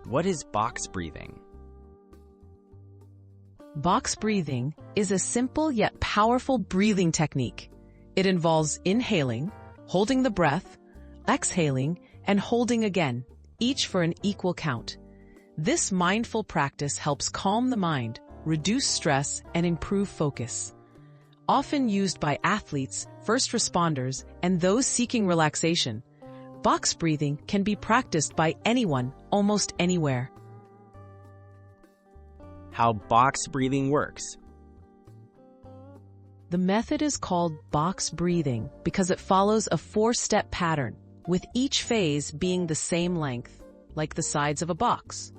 What is box breathing? Box breathing is a simple yet powerful breathing technique. It involves inhaling, holding the breath, exhaling, and holding again, each for an equal count. This mindful practice helps calm the mind, reduce stress, and improve focus. Often used by athletes, first responders, and those seeking relaxation, box breathing can be practiced by anyone, almost anywhere. How box breathing works. The method is called box breathing because it follows a 4-step pattern, with each phase being the same length, like the sides of a box.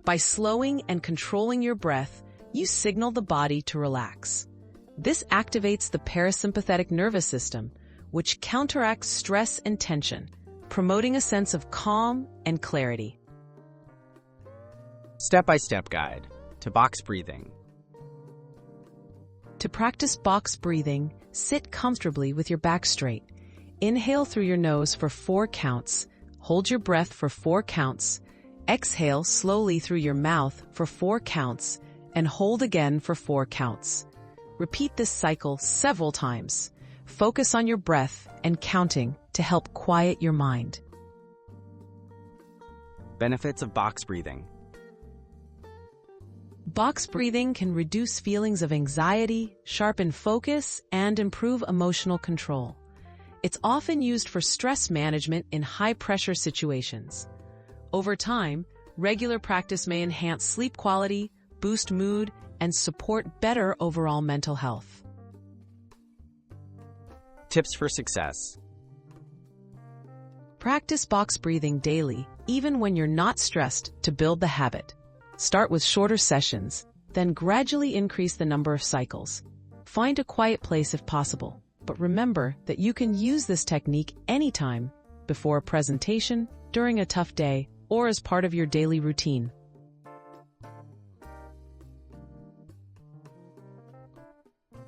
By slowing and controlling your breath, you signal the body to relax. This activates the parasympathetic nervous system, which counteracts stress and tension, promoting a sense of calm and clarity. Step-by-step guide to box breathing. To practice box breathing, sit comfortably with your back straight. Inhale through your nose for 4 counts, hold your breath for 4 counts, exhale slowly through your mouth for 4 counts, and hold again for 4 counts. Repeat this cycle several times. Focus on your breath and counting to help quiet your mind. Benefits of box breathing. Box breathing can reduce feelings of anxiety, sharpen focus, and improve emotional control. It's often used for stress management in high-pressure situations. Over time, regular practice may enhance sleep quality, boost mood, and support better overall mental health. Tips for success. Practice box breathing daily, even when you're not stressed, to build the habit. Start with shorter sessions, then gradually increase the number of cycles. Find a quiet place if possible, but remember that you can use this technique anytime, before a presentation, during a tough day, or as part of your daily routine.